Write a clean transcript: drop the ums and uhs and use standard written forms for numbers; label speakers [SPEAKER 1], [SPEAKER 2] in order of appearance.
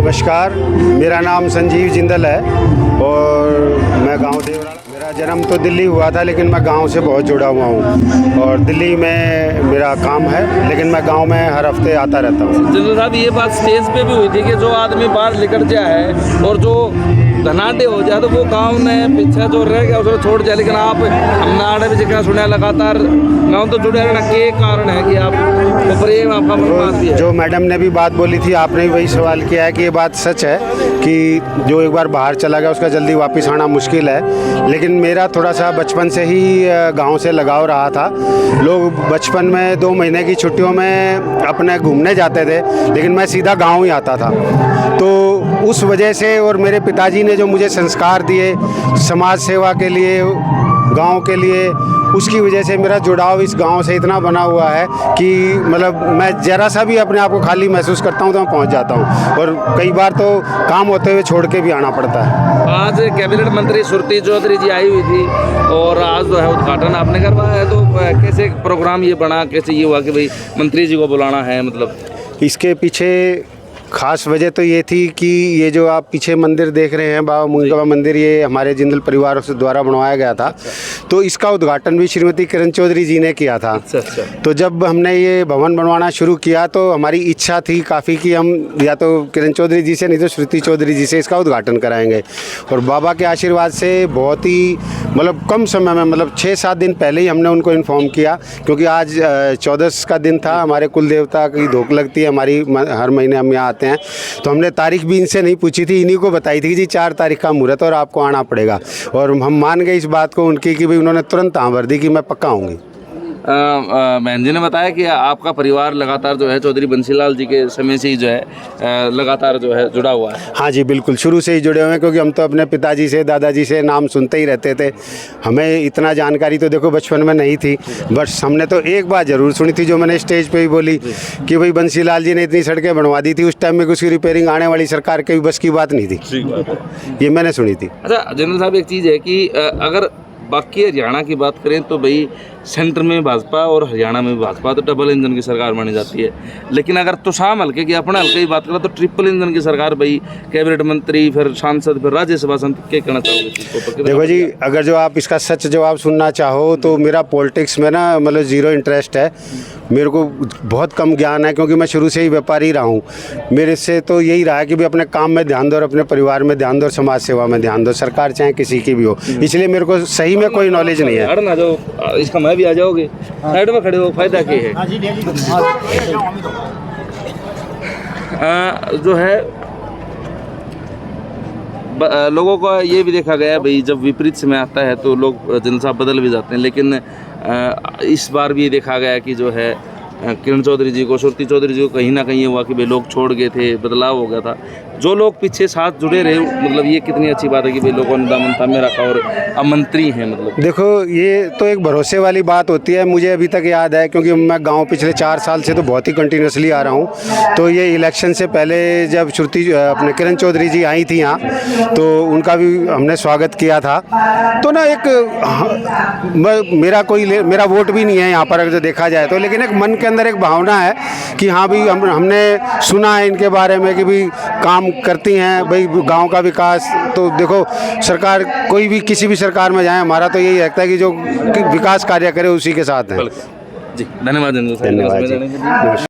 [SPEAKER 1] नमस्कार, मेरा नाम संजीव जिंदल है और मैं गांव देवरा। मेरा जन्म तो दिल्ली हुआ था, लेकिन मैं गांव से बहुत जुड़ा हुआ हूं और दिल्ली में मेरा काम है, लेकिन मैं गांव में हर हफ्ते आता रहता हूं।
[SPEAKER 2] जिंदल साहब, ये बात स्टेज पे भी हुई थी कि जो आदमी बाहर निकल जाए और जो धनाढ़ हो जाए तो वो गांव में पीछे जो रह गया उसको छोड़ जाए, लेकिन आप हमने आड़े भी जिक्र सुना लगातार गांव तो जुड़े रहना के कारण है कि आप प्रेम आपका बर्बाद है।
[SPEAKER 1] जो मैडम ने भी बात बोली थी, आपने भी वही सवाल किया है कि ये बात सच है कि जो एक बार बाहर चला गया उसका जल्दी वापस आना मुश्किल है, लेकिन मेरा थोड़ा सा बचपन से ही गांव से लगाव रहा था। लोग बचपन में 2 महीने की छुट्टियों में अपने घूमने जाते थे, लेकिन मैं सीधा गांव ही आता था। तो उस वजह से और मेरे पिताजी ने जो मुझे संस्कार दिए समाज सेवा के लिए, गांव के लिए, उसकी वजह से मेरा जुड़ाव इस गांव से इतना बना हुआ है कि मतलब मैं ज़रा सा भी अपने आप को खाली महसूस करता हूं तो मैं पहुंच जाता हूं, और कई बार तो काम होते हुए छोड़ के भी आना पड़ता है।
[SPEAKER 2] आज कैबिनेट मंत्री सुरती चौधरी जी आई हुई थी और आज जो है उद्घाटन आपने करवाया है, तो कैसे प्रोग्राम ये बना, कैसे ये हुआ कि भाई मंत्री जी को बुलाना है? मतलब
[SPEAKER 1] इसके पीछे खास वजह तो ये थी कि ये जो आप पीछे मंदिर देख रहे हैं बाबा मुंगवा मंदिर, ये हमारे जिंदल परिवार से द्वारा बनवाया गया था। तो इसका उद्घाटन भी श्रीमती किरण चौधरी जी ने किया था। तो जब हमने ये भवन बनवाना शुरू किया तो हमारी इच्छा थी काफ़ी कि हम या तो किरण चौधरी जी से नहीं तो श्रुति चौधरी जी से इसका उद्घाटन कराएंगे, और बाबा के आशीर्वाद से बहुत ही मतलब कम समय में, मतलब 6-7 दिन पहले ही हमने उनको इन्फॉर्म किया, क्योंकि आज 14 का दिन था। हमारे कुल देवता की धोख लगती है हमारी, हर महीने हम यहाँ आते हैं। तो हमने तारीख भी इनसे नहीं पूछी थी, इन्हीं को बताई थी कि जी 4 तारीख का मुहूर्त और आपको आना पड़ेगा, और हम मान गए इस बात को उनकी कि भाई उन्होंने तुरंत हाँ भर दी कि मैं पक्का आऊँगी।
[SPEAKER 2] बहन जी ने बताया कि आपका परिवार लगातार जो है चौधरी बंसीलाल जी के समय से ही जो है लगातार जो है जुड़ा हुआ है।
[SPEAKER 1] हाँ जी, बिल्कुल, शुरू से ही जुड़े हुए हैं, क्योंकि हम तो अपने पिताजी से, दादाजी से नाम सुनते ही रहते थे। हमें इतना जानकारी तो देखो बचपन में नहीं थी, बस हमने तो एक बात ज़रूर सुनी थी जो मैंने स्टेज पे ही बोली कि भाई बंसीलाल जी ने इतनी सड़कें बनवा दी थी उस टाइम में, उसकी रिपेयरिंग आने वाली सरकार के भी बस की बात नहीं थी। ये मैंने सुनी थी।
[SPEAKER 2] अच्छा जनरल साहब, एक चीज़ है कि अगर बाकी हरियाणा की बात करें तो भाई सेंटर में भाजपा और हरियाणा में भाजपा, तो डबल इंजन की सरकार मानी जाती है। लेकिन अगर तुसाम हल्के की, अपने हल्के की बात करें तो ट्रिपल इंजन की सरकार, भाई कैबिनेट मंत्री, फिर सांसद, फिर राज्यसभा सांसद, क्या कहना चाहोगे?
[SPEAKER 1] देखो जी, अगर जो आप इसका सच जवाब सुनना चाहो तो मेरा पॉलिटिक्स में ना मतलब ज़ीरो इंटरेस्ट है। मेरे को बहुत कम ज्ञान है, क्योंकि मैं शुरू से ही व्यापारी रहा हूँ। मेरे से तो यही रहा है कि भी अपने काम में ध्यान दो और अपने परिवार में ध्यान दो और समाज सेवा में ध्यान दो, सरकार चाहे किसी की भी हो। इसलिए मेरे को सही में कोई नॉलेज नहीं है।
[SPEAKER 2] ना जो इसका मैं भी आ जाओगे, साइड में खड़े हो, फायदा क्या है? जो है लोगों का ये भी देखा गया है भाई, जब विपरीत समय आता है तो लोग जनता बदल भी जाते हैं, लेकिन इस बार भी देखा गया कि जो है किरण चौधरी जी को, श्रुति चौधरी जी को कहीं ना कहीं हुआ कि भाई लोग छोड़ गए थे, बदलाव हो गया था। जो लोग पीछे साथ जुड़े रहे, मतलब ये कितनी अच्छी बात है कि भाई लोगों ने दामन थामे रखा और अब मंत्री हैं। मतलब देखो,
[SPEAKER 1] ये तो एक भरोसे वाली बात होती है। मुझे अभी तक याद है, क्योंकि मैं गांव पिछले 4 साल से तो बहुत ही कंटिन्यूसली आ रहा हूं। तो ये इलेक्शन से पहले जब श्रुति अपने किरण चौधरी जी आई थी यहाँ, तो उनका भी हमने स्वागत किया था। तो ना एक मेरा वोट भी नहीं है यहाँ पर अगर देखा जाए तो, लेकिन एक मन के अंदर एक भावना है कि हाँ भी हमने सुना है इनके बारे में कि भी काम करती हैं भाई गांव का विकास। तो देखो, सरकार कोई भी किसी भी सरकार में जाए, हमारा तो यही लगता है कि जो विकास कार्य करे उसी के साथ है।
[SPEAKER 2] जी, धन्यवाद।